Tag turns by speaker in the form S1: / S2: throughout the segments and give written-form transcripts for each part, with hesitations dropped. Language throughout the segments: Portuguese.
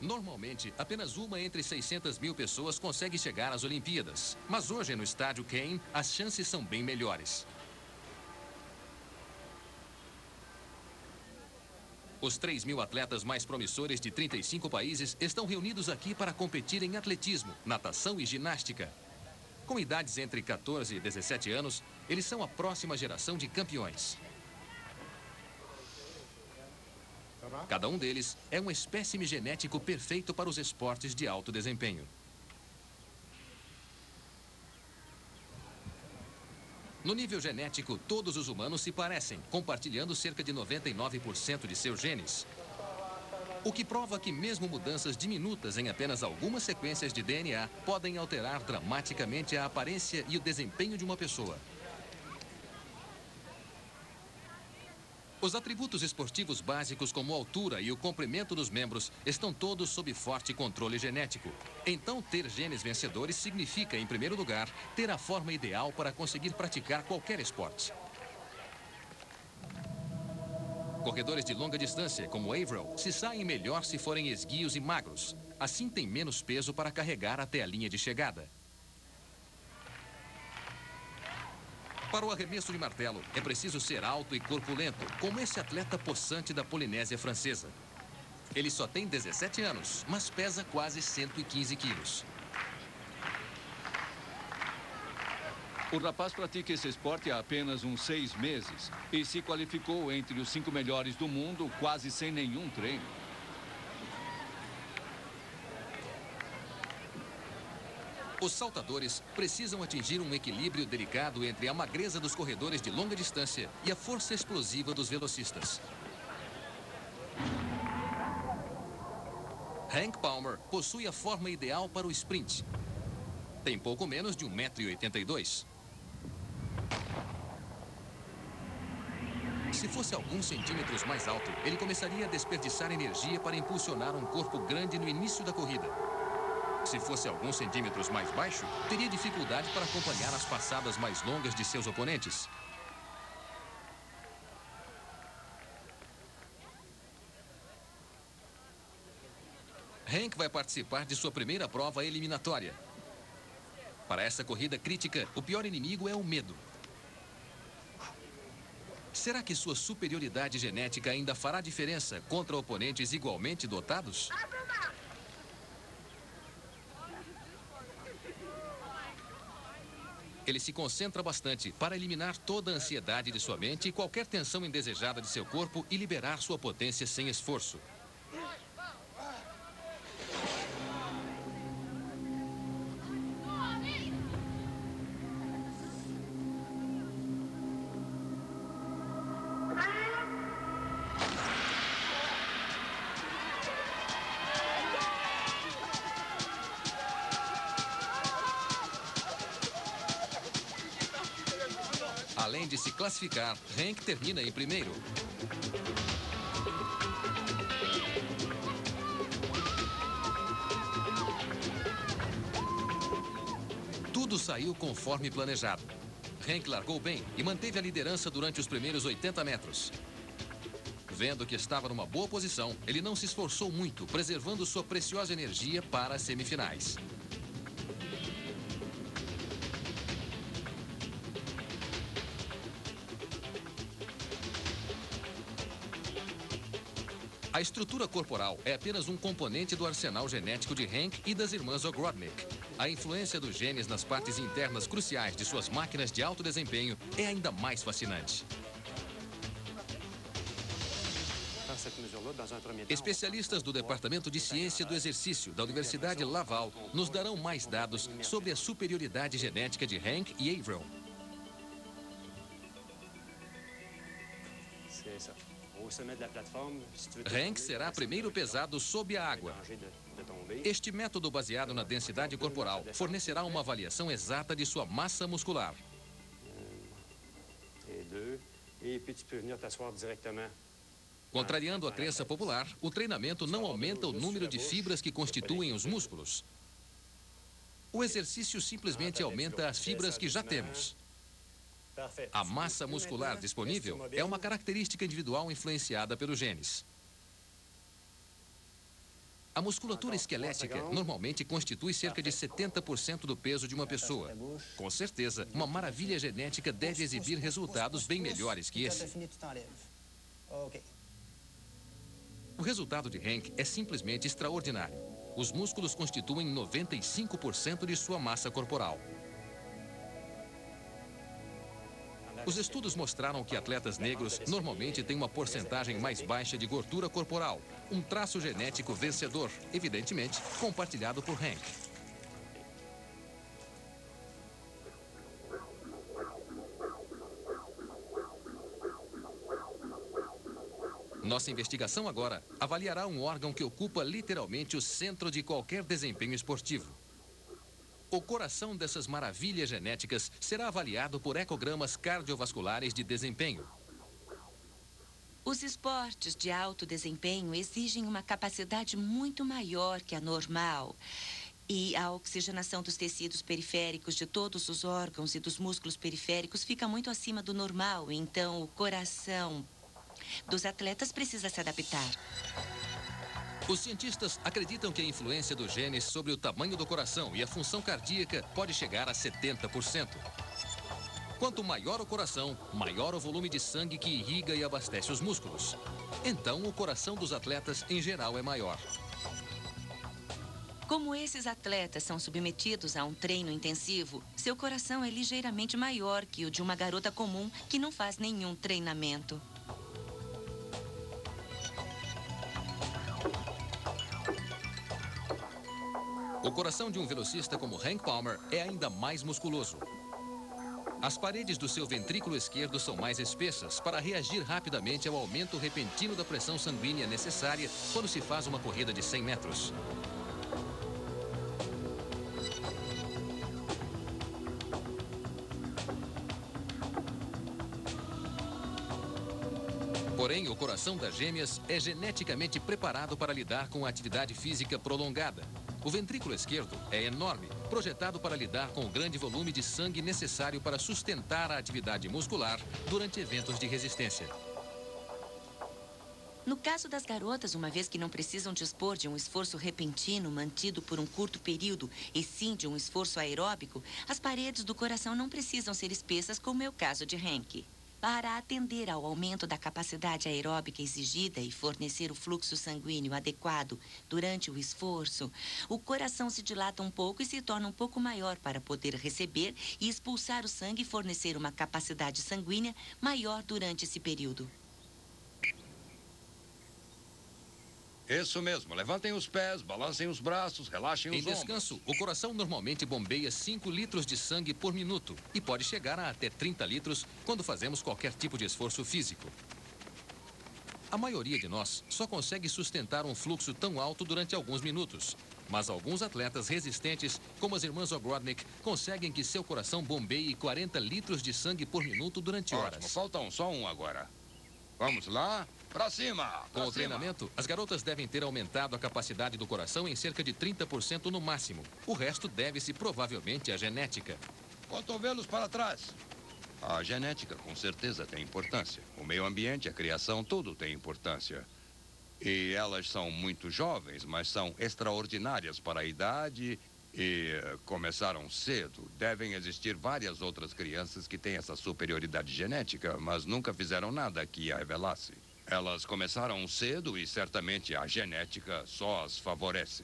S1: Normalmente, apenas uma entre 600 mil pessoas consegue chegar às Olimpíadas. Mas hoje, no estádio Kane, as chances são bem melhores. Os 3.000 atletas mais promissores de 35 países estão reunidos aqui para competir em atletismo, natação e ginástica. Com idades entre 14 e 17 anos, eles são a próxima geração de campeões. Cada um deles é um espécime genético perfeito para os esportes de alto desempenho. No nível genético, todos os humanos se parecem, compartilhando cerca de 99% de seus genes. O que prova que mesmo mudanças diminutas em apenas algumas sequências de DNA podem alterar dramaticamente a aparência e o desempenho de uma pessoa. Os atributos esportivos básicos, como a altura e o comprimento dos membros, estão todos sob forte controle genético. Então, ter genes vencedores significa, em primeiro lugar, ter a forma ideal para conseguir praticar qualquer esporte. Corredores de longa distância, como Averill, se saem melhor se forem esguios e magros. Assim, tem menos peso para carregar até a linha de chegada. Para o arremesso de martelo, é preciso ser alto e corpulento, como esse atleta possante da Polinésia Francesa. Ele só tem 17 anos, mas pesa quase 115 quilos.
S2: O rapaz pratica esse esporte há apenas uns 6 meses e se qualificou entre os 5 melhores do mundo quase sem nenhum treino.
S1: Os saltadores precisam atingir um equilíbrio delicado entre a magreza dos corredores de longa distância e a força explosiva dos velocistas. Hank Palmer possui a forma ideal para o sprint. Tem pouco menos de 1,82 m. Se fosse alguns centímetros mais alto, ele começaria a desperdiçar energia para impulsionar um corpo grande no início da corrida. Se fosse alguns centímetros mais baixo, teria dificuldade para acompanhar as passadas mais longas de seus oponentes. Hank vai participar de sua primeira prova eliminatória. Para essa corrida crítica, o pior inimigo é o medo. Será que sua superioridade genética ainda fará diferença contra oponentes igualmente dotados? Ele se concentra bastante para eliminar toda a ansiedade de sua mente e qualquer tensão indesejada de seu corpo e liberar sua potência sem esforço. Além de se classificar, Hank termina em primeiro. Tudo saiu conforme planejado. Hank largou bem e manteve a liderança durante os primeiros 80 metros. Vendo que estava numa boa posição, ele não se esforçou muito, preservando sua preciosa energia para as semifinais. A estrutura corporal é apenas um componente do arsenal genético de Hank e das irmãs Ogrodnik. A influência dos genes nas partes internas cruciais de suas máquinas de alto desempenho é ainda mais fascinante. Especialistas do Departamento de Ciência do Exercício da Universidade Laval nos darão mais dados sobre a superioridade genética de Hank e Averill. Hank será primeiro pesado sob a água. Este método baseado na densidade corporal fornecerá uma avaliação exata de sua massa muscular. Contrariando a crença popular, o treinamento não aumenta o número de fibras que constituem os músculos. O exercício simplesmente aumenta as fibras que já temos. A massa muscular disponível é uma característica individual influenciada pelos genes. A musculatura esquelética normalmente constitui cerca de 70% do peso de uma pessoa. Com certeza, uma maravilha genética deve exibir resultados bem melhores que esse. O resultado de Hank é simplesmente extraordinário. Os músculos constituem 95% de sua massa corporal. Os estudos mostraram que atletas negros normalmente têm uma porcentagem mais baixa de gordura corporal, um traço genético vencedor, evidentemente compartilhado por Hank. Nossa investigação agora avaliará um órgão que ocupa literalmente o centro de qualquer desempenho esportivo. O coração dessas maravilhas genéticas será avaliado por ecogramas cardiovasculares de desempenho.
S3: Os esportes de alto desempenho exigem uma capacidade muito maior que a normal. E a oxigenação dos tecidos periféricos de todos os órgãos e dos músculos periféricos fica muito acima do normal. Então, o coração dos atletas precisa se adaptar.
S1: Os cientistas acreditam que a influência dos genes sobre o tamanho do coração e a função cardíaca pode chegar a 70%. Quanto maior o coração, maior o volume de sangue que irriga e abastece os músculos. Então, o coração dos atletas, em geral, é maior.
S3: Como esses atletas são submetidos a um treino intensivo, seu coração é ligeiramente maior que o de uma garota comum que não faz nenhum treinamento.
S1: O coração de um velocista como Hank Palmer é ainda mais musculoso. As paredes do seu ventrículo esquerdo são mais espessas para reagir rapidamente ao aumento repentino da pressão sanguínea necessária quando se faz uma corrida de 100 metros. Porém, o coração das gêmeas é geneticamente preparado para lidar com a atividade física prolongada. O ventrículo esquerdo é enorme, projetado para lidar com o grande volume de sangue necessário para sustentar a atividade muscular durante eventos de resistência.
S3: No caso das garotas, uma vez que não precisam dispor de um esforço repentino mantido por um curto período, e sim de um esforço aeróbico, as paredes do coração não precisam ser espessas, como é o caso de Hank. Para atender ao aumento da capacidade aeróbica exigida e fornecer o fluxo sanguíneo adequado durante o esforço, o coração se dilata um pouco e se torna um pouco maior para poder receber e expulsar o sangue e fornecer uma capacidade sanguínea maior durante esse período.
S4: Isso mesmo. Levantem os pés, balancem os braços, relaxem os
S1: Em
S4: ombros.
S1: descanso, o coração normalmente bombeia 5 litros de sangue por minuto e pode chegar a até 30 litros quando fazemos qualquer tipo de esforço físico. A maioria de nós só consegue sustentar um fluxo tão alto durante alguns minutos. Mas alguns atletas resistentes, como as irmãs Ogrodnik, conseguem que seu coração bombeie 40 litros de sangue por minuto durante horas.
S4: Ótimo, faltam só um agora. Vamos lá, pra cima!
S1: Com o treinamento, as garotas devem ter aumentado a capacidade do coração em cerca de 30% no máximo. O resto deve-se provavelmente à genética.
S4: Cotovelos para trás. A genética, com certeza, tem importância. O meio ambiente, a criação, tudo tem importância. E elas são muito jovens, mas são extraordinárias para a idade e começaram cedo. Devem existir várias outras crianças que têm essa superioridade genética, mas nunca fizeram nada que a revelasse. Elas começaram cedo e certamente a genética só as favorece.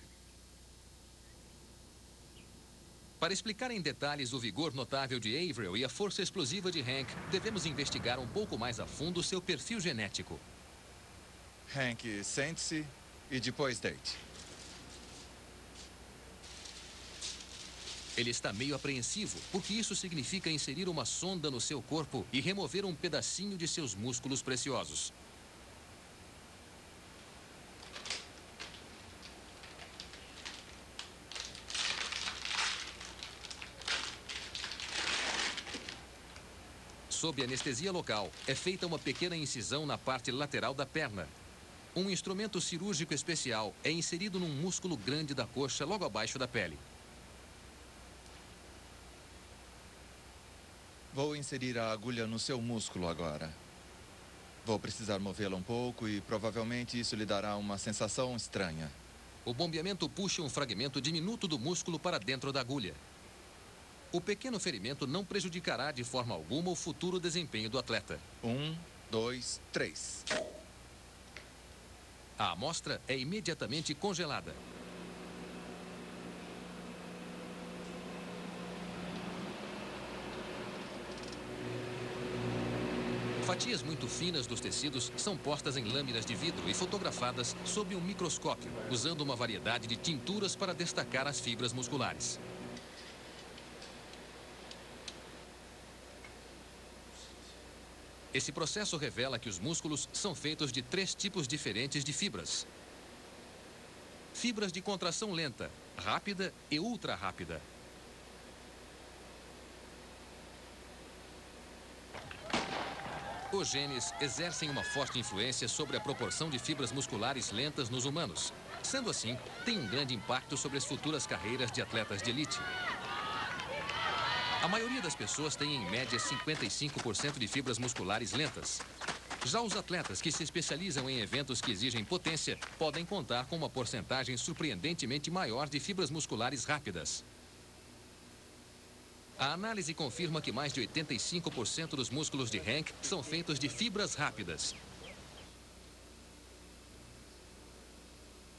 S1: Para explicar em detalhes o vigor notável de Averill e a força explosiva de Hank, devemos investigar um pouco mais a fundo seu perfil genético.
S5: Hank, sente-se e depois deite.
S1: Ele está meio apreensivo, porque isso significa inserir uma sonda no seu corpo e remover um pedacinho de seus músculos preciosos. Sob anestesia local, é feita uma pequena incisão na parte lateral da perna. Um instrumento cirúrgico especial é inserido num músculo grande da coxa logo abaixo da pele.
S5: Vou inserir a agulha no seu músculo agora. Vou precisar movê-la um pouco e provavelmente isso lhe dará uma sensação estranha.
S1: o bombeamento puxa um fragmento diminuto do músculo para dentro da agulha. O pequeno ferimento não prejudicará de forma alguma o futuro desempenho do atleta.
S5: 1, 2, 3.
S1: A amostra é imediatamente congelada. Fatias muito finas dos tecidos são postas em lâminas de vidro e fotografadas sob um microscópio, usando uma variedade de tinturas para destacar as fibras musculares. Esse processo revela que os músculos são feitos de 3 tipos diferentes de fibras. Fibras de contração lenta, rápida e ultra rápida. Os genes exercem uma forte influência sobre a proporção de fibras musculares lentas nos humanos. Sendo assim, tem um grande impacto sobre as futuras carreiras de atletas de elite. A maioria das pessoas tem, em média, 55% de fibras musculares lentas. Já os atletas que se especializam em eventos que exigem potência podem contar com uma porcentagem surpreendentemente maior de fibras musculares rápidas. A análise confirma que mais de 85% dos músculos de Hank são feitos de fibras rápidas.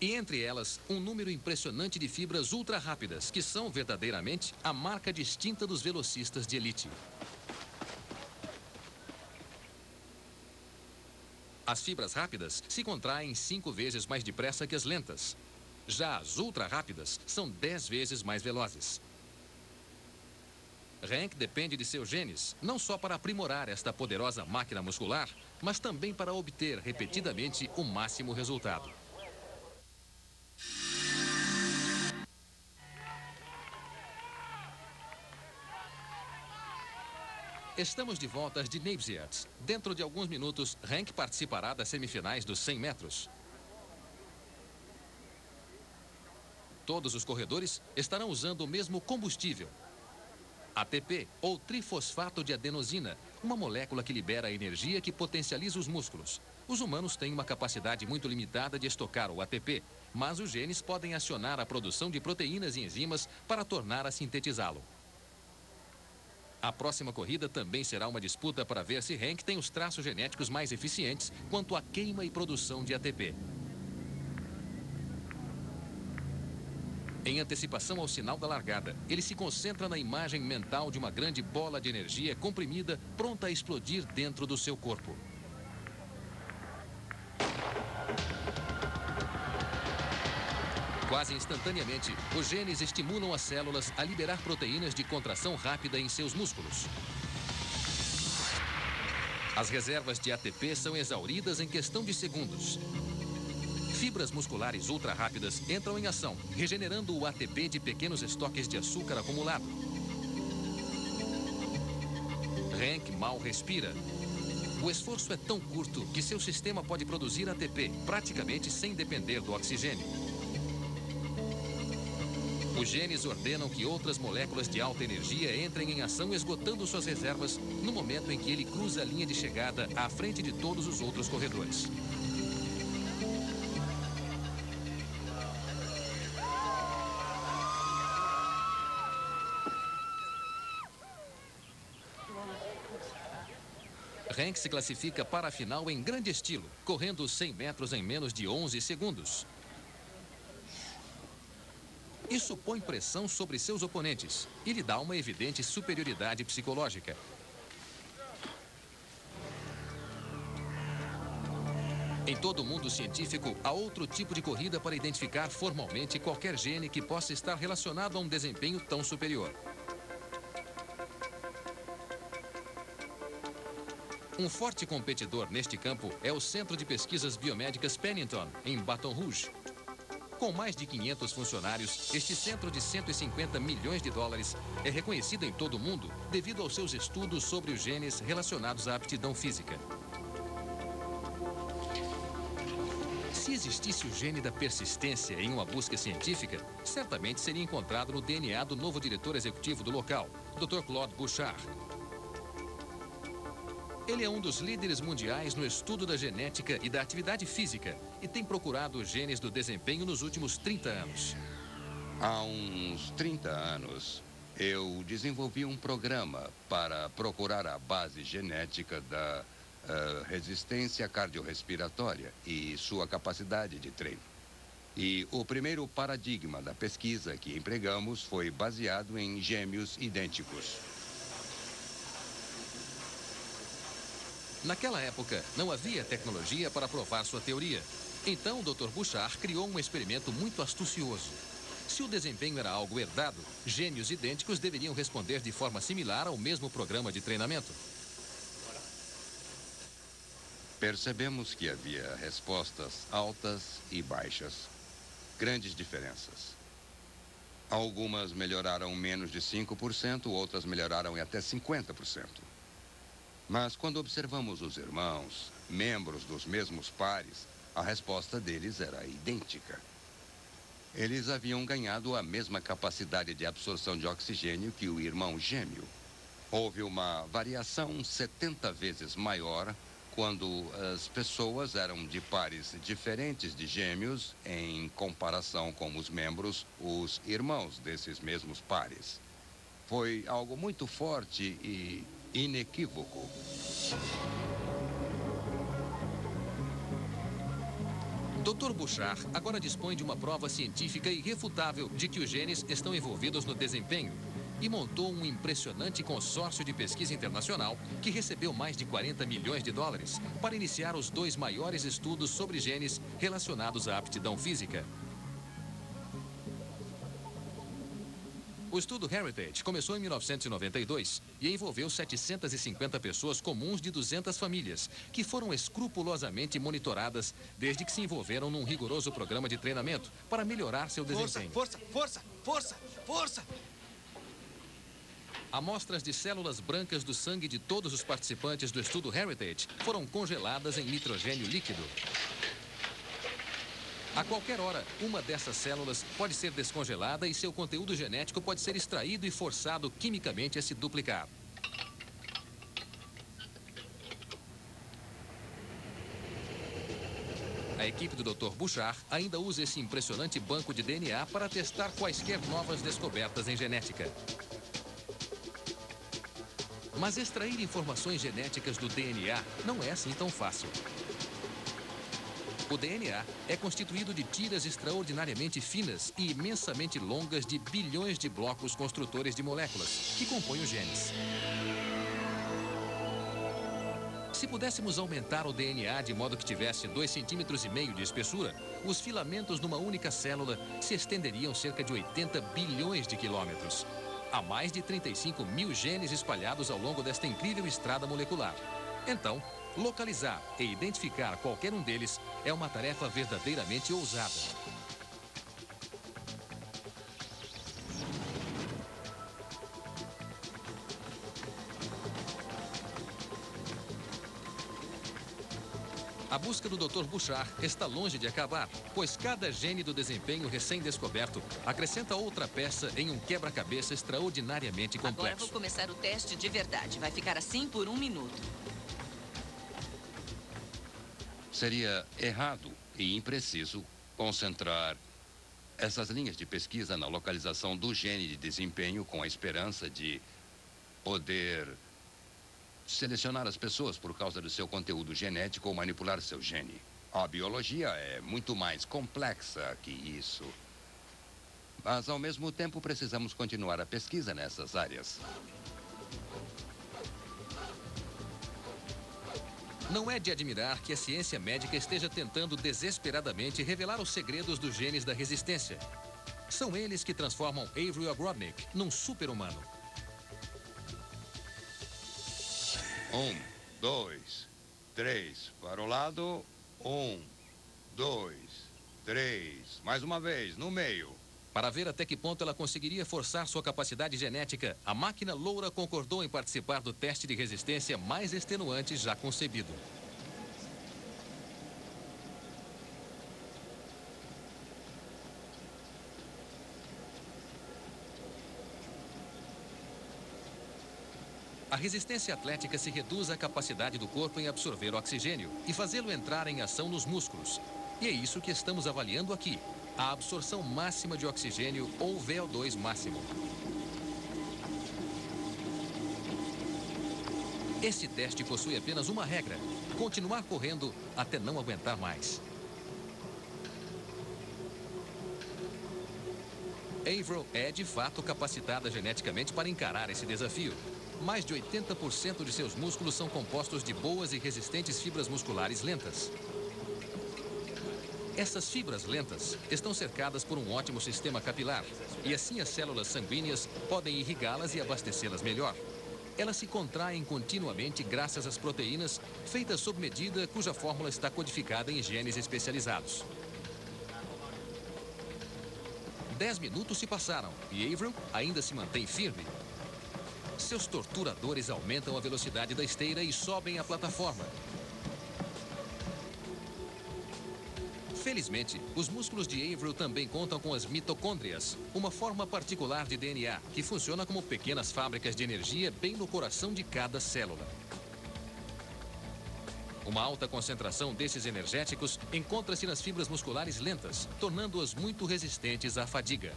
S1: E entre elas, um número impressionante de fibras ultra rápidas, que são verdadeiramente a marca distinta dos velocistas de elite. As fibras rápidas se contraem 5 vezes mais depressa que as lentas. Já as ultra rápidas são 10 vezes mais velozes. Hank depende de seus genes, não só para aprimorar esta poderosa máquina muscular, mas também para obter repetidamente o máximo resultado. Estamos de volta de Navesyard. Dentro de alguns minutos, Hank participará das semifinais dos 100 metros. Todos os corredores estarão usando o mesmo combustível, ATP, ou trifosfato de adenosina, uma molécula que libera energia que potencializa os músculos. Os humanos têm uma capacidade muito limitada de estocar o ATP, mas os genes podem acionar a produção de proteínas e enzimas para tornar a sintetizá-lo. A próxima corrida também será uma disputa para ver se Hank tem os traços genéticos mais eficientes quanto à queima e produção de ATP. Em antecipação ao sinal da largada, ele se concentra na imagem mental de uma grande bola de energia comprimida pronta a explodir dentro do seu corpo. Quase instantaneamente, os genes estimulam as células a liberar proteínas de contração rápida em seus músculos. As reservas de ATP são exauridas em questão de segundos. Fibras musculares ultra rápidas entram em ação, regenerando o ATP de pequenos estoques de açúcar acumulado. Hank mal respira. O esforço é tão curto que seu sistema pode produzir ATP praticamente sem depender do oxigênio. Os genes ordenam que outras moléculas de alta energia entrem em ação, esgotando suas reservas no momento em que ele cruza a linha de chegada à frente de todos os outros corredores. Hank se classifica para a final em grande estilo, correndo os 100 metros em menos de 11 segundos. Isso põe pressão sobre seus oponentes e lhe dá uma evidente superioridade psicológica. Em todo o mundo científico, há outro tipo de corrida para identificar formalmente qualquer gene que possa estar relacionado a um desempenho tão superior. Um forte competidor neste campo é o Centro de Pesquisas Biomédicas Pennington, em Baton Rouge. Com mais de 500 funcionários, este centro de 150 milhões de dólares é reconhecido em todo o mundo devido aos seus estudos sobre os genes relacionados à aptidão física. Se existisse o gene da persistência em uma busca científica, certamente seria encontrado no DNA do novo diretor executivo do local, Dr. Claude Bouchard. Ele é um dos líderes mundiais no estudo da genética e da atividade física e tem procurado os genes do desempenho nos últimos 30 anos.
S4: Há uns 30 anos, eu desenvolvi um programa para procurar a base genética da resistência cardiorrespiratória e sua capacidade de treino. E o primeiro paradigma da pesquisa que empregamos foi baseado em gêmeos idênticos.
S1: Naquela época, não havia tecnologia para provar sua teoria. Então, o Dr. Bouchard criou um experimento muito astucioso. Se o desempenho era algo herdado, gêmeos idênticos deveriam responder de forma similar ao mesmo programa de treinamento.
S4: Percebemos que havia respostas altas e baixas. Grandes diferenças. Algumas melhoraram menos de 5%, outras melhoraram em até 50%. Mas quando observamos os irmãos, membros dos mesmos pares, a resposta deles era idêntica. Eles haviam ganhado a mesma capacidade de absorção de oxigênio que o irmão gêmeo. Houve uma variação 70 vezes maior quando as pessoas eram de pares diferentes de gêmeos em comparação com os membros, os irmãos desses mesmos pares. Foi algo muito forte e inequívoco.
S1: Dr. Bouchard agora dispõe de uma prova científica irrefutável de que os genes estão envolvidos no desempenho e montou um impressionante consórcio de pesquisa internacional que recebeu mais de 40 milhões de dólares para iniciar os 2 maiores estudos sobre genes relacionados à aptidão física. O estudo Heritage começou em 1992 e envolveu 750 pessoas comuns de 200 famílias, que foram escrupulosamente monitoradas desde que se envolveram num rigoroso programa de treinamento para melhorar seu desempenho.
S5: Força, força, força, força!
S1: Amostras de células brancas do sangue de todos os participantes do estudo Heritage foram congeladas em nitrogênio líquido. A qualquer hora, uma dessas células pode ser descongelada e seu conteúdo genético pode ser extraído e forçado quimicamente a se duplicar. A equipe do Dr. Bouchard ainda usa esse impressionante banco de DNA para testar quaisquer novas descobertas em genética. Mas extrair informações genéticas do DNA não é assim tão fácil. O DNA é constituído de tiras extraordinariamente finas e imensamente longas de bilhões de blocos construtores de moléculas que compõem os genes. Se pudéssemos aumentar o DNA de modo que tivesse 2,5 cm de espessura, os filamentos numa única célula se estenderiam cerca de 80 bilhões de quilômetros. Há mais de 35 mil genes espalhados ao longo desta incrível estrada molecular. Então, localizar e identificar qualquer um deles é uma tarefa verdadeiramente ousada. A busca do Dr. Bouchard está longe de acabar, pois cada gene do desempenho recém-descoberto acrescenta outra peça em um quebra-cabeça extraordinariamente complexo.
S3: Agora vou começar o teste de verdade. Vai ficar assim por 1 minuto.
S4: Seria errado e impreciso concentrar essas linhas de pesquisa na localização do gene de desempenho com a esperança de poder selecionar as pessoas por causa do seu conteúdo genético ou manipular seu gene. A biologia é muito mais complexa que isso. Mas, ao mesmo tempo, precisamos continuar a pesquisa nessas áreas.
S1: Não é de admirar que a ciência médica esteja tentando desesperadamente revelar os segredos dos genes da resistência. São eles que transformam Avery Ogrodnik num super-humano.
S4: 1, 2, 3. Para o lado. 1, 2, 3. Mais uma vez, no meio.
S1: Para ver até que ponto ela conseguiria forçar sua capacidade genética, a máquina loura concordou em participar do teste de resistência mais extenuante já concebido. A resistência atlética se reduz à capacidade do corpo em absorver o oxigênio e fazê-lo entrar em ação nos músculos. E é isso que estamos avaliando aqui, a absorção máxima de oxigênio ou VO2 máximo. Este teste possui apenas uma regra: continuar correndo até não aguentar mais. Averill é, de fato, capacitada geneticamente para encarar esse desafio. Mais de 80% de seus músculos são compostos de boas e resistentes fibras musculares lentas. Essas fibras lentas estão cercadas por um ótimo sistema capilar, e assim as células sanguíneas podem irrigá-las e abastecê-las melhor. Elas se contraem continuamente graças às proteínas feitas sob medida, cuja fórmula está codificada em genes especializados. 10 minutos se passaram e Averill ainda se mantém firme. Seus torturadores aumentam a velocidade da esteira e sobem a plataforma. Felizmente, os músculos de Averill também contam com as mitocôndrias, uma forma particular de DNA que funciona como pequenas fábricas de energia bem no coração de cada célula. Uma alta concentração desses energéticos encontra-se nas fibras musculares lentas, tornando-as muito resistentes à fadiga.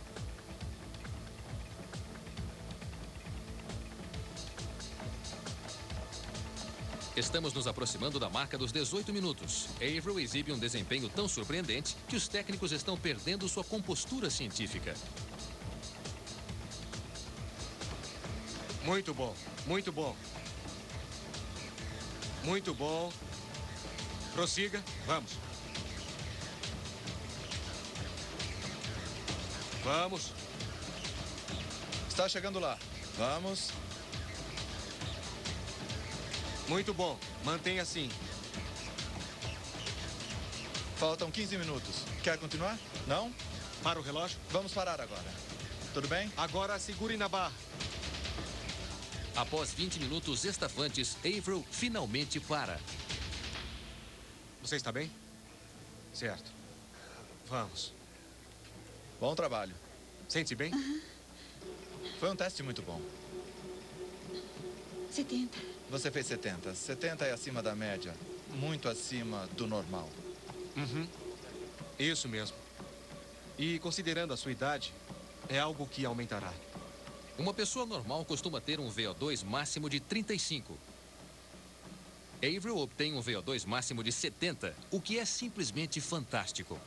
S1: Estamos nos aproximando da marca dos 18 minutos. Averill exibe um desempenho tão surpreendente que os técnicos estão perdendo sua compostura científica.
S5: Muito bom, muito bom. Muito bom. Prossiga, vamos. Vamos.
S6: Está chegando lá. Vamos.
S5: Muito bom, mantenha assim.
S6: Faltam 15 minutos. Quer continuar? Não?
S5: Para o relógio.
S6: Vamos parar agora. Tudo bem?
S5: Agora segure na barra.
S1: Após 20 minutos estafantes, Averill finalmente para.
S5: Você está bem? Certo. Vamos.
S6: Bom trabalho.
S5: Sente-se bem?
S6: Foi um teste muito bom.
S7: 70.
S6: Você fez 70. 70 é acima da média. Muito acima do normal.
S5: Uhum. Isso mesmo. E considerando a sua idade, é algo que aumentará.
S1: Uma pessoa normal costuma ter um VO2 máximo de 35. Averill obtém um VO2 máximo de 70, o que é simplesmente fantástico.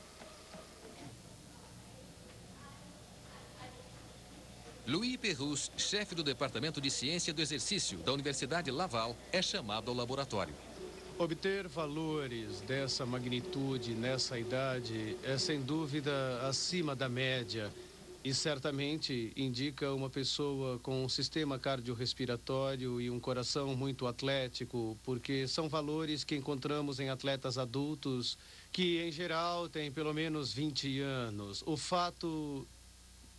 S1: Louis Perrus, chefe do Departamento de Ciência do Exercício da Universidade Laval, é chamado ao laboratório.
S8: Obter valores dessa magnitude nessa idade é sem dúvida acima da média e certamente indica uma pessoa com um sistema cardiorrespiratório e um coração muito atlético, porque são valores que encontramos em atletas adultos que, em geral, têm pelo menos 20 anos. O fato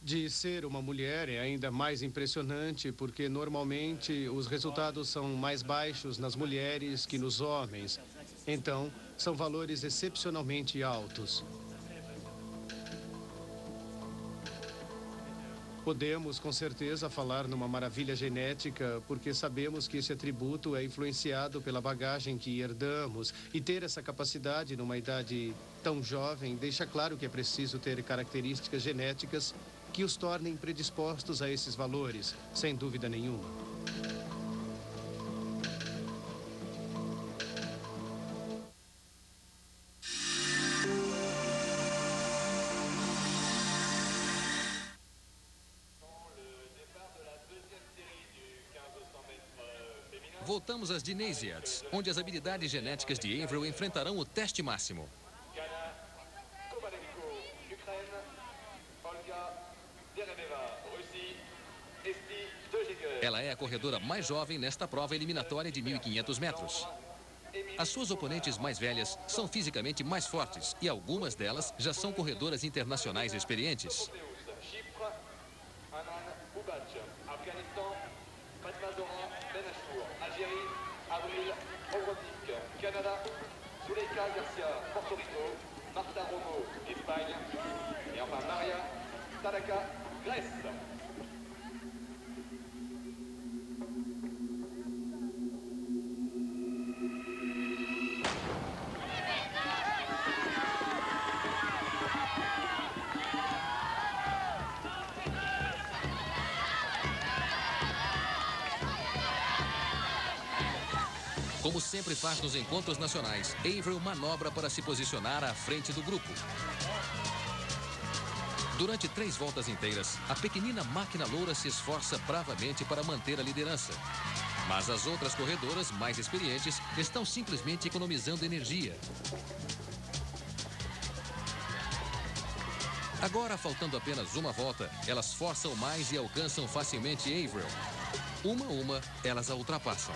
S8: de ser uma mulher é ainda mais impressionante, porque normalmente os resultados são mais baixos nas mulheres que nos homens. Então, são valores excepcionalmente altos. Podemos, com certeza, falar numa maravilha genética, porque sabemos que esse atributo é influenciado pela bagagem que herdamos. E ter essa capacidade numa idade tão jovem deixa claro que é preciso ter características genéticas que os tornem predispostos a esses valores, sem dúvida nenhuma.
S1: Voltamos às Gymnasiads, onde as habilidades genéticas de Averill enfrentarão o teste máximo. Ela é a corredora mais jovem nesta prova eliminatória de 1.500 metros. As suas oponentes mais velhas são fisicamente mais fortes e algumas delas já são corredoras internacionais experientes.
S9: Canada, Zuleika Garcia, Porto Rico, Marta Romo, Espagne, et enfin Maria Tanaka, Grèce.
S1: Como sempre faz nos encontros nacionais, Averill manobra para se posicionar à frente do grupo. Durante 3 voltas inteiras, a pequenina máquina loura se esforça bravamente para manter a liderança. Mas as outras corredoras, mais experientes, estão simplesmente economizando energia. Agora, faltando apenas uma volta, elas forçam mais e alcançam facilmente Averill. Uma a uma, elas a ultrapassam.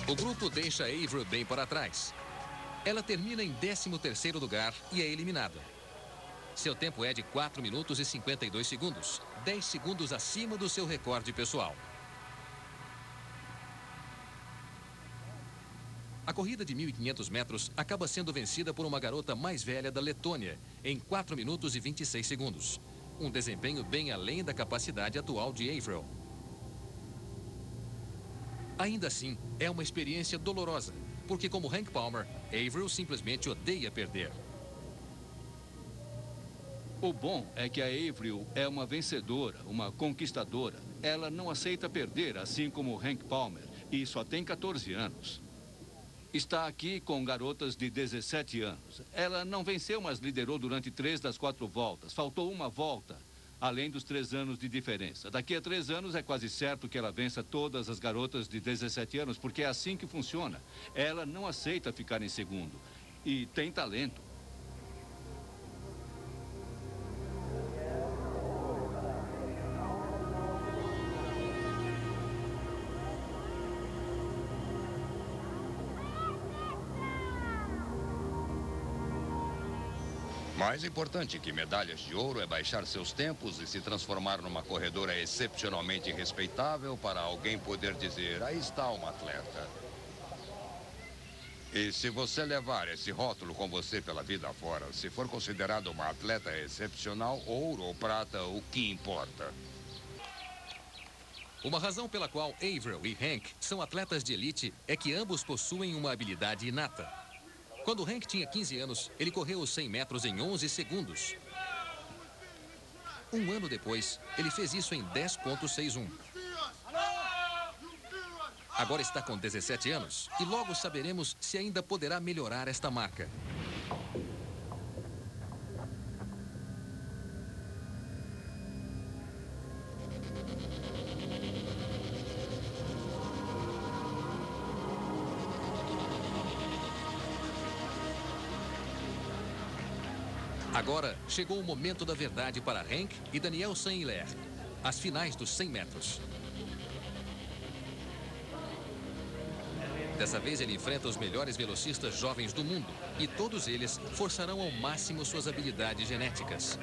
S1: O grupo deixa Averill bem para trás. Ela termina em 13º lugar e é eliminada. Seu tempo é de 4 minutos e 52 segundos, 10 segundos acima do seu recorde pessoal. A corrida de 1.500 metros acaba sendo vencida por uma garota mais velha da Letônia, em 4 minutos e 26 segundos. Um desempenho bem além da capacidade atual de Averill. Ainda assim, é uma experiência dolorosa, porque como Hank Palmer, Averill simplesmente odeia perder.
S2: O bom é que a Averill é uma vencedora, uma conquistadora. Ela não aceita perder, assim como Hank Palmer, e só tem 14 anos. Está aqui com garotas de 17 anos. Ela não venceu, mas liderou durante 3 das 4 voltas. Faltou uma volta, além dos 3 anos de diferença. Daqui a 3 anos é quase certo que ela vença todas as garotas de 17 anos, porque é assim que funciona. Ela não aceita ficar em segundo. E tem talento.
S4: Mais importante que medalhas de ouro é baixar seus tempos e se transformar numa corredora excepcionalmente respeitável para alguém poder dizer, aí está uma atleta. E se você levar esse rótulo com você pela vida fora, se for considerado uma atleta excepcional, ouro ou prata, o que importa?
S1: Uma razão pela qual Averill e Hank são atletas de elite é que ambos possuem uma habilidade inata. Quando Hank tinha 15 anos, ele correu os 100 metros em 11 segundos. Um ano depois, ele fez isso em 10,61. Agora está com 17 anos e logo saberemos se ainda poderá melhorar esta marca. Agora chegou o momento da verdade para Hank e Danielle Saint-Hilaire. As finais dos 100 metros. Dessa vez ele enfrenta os melhores velocistas jovens do mundo. E todos eles forçarão ao máximo suas habilidades genéticas.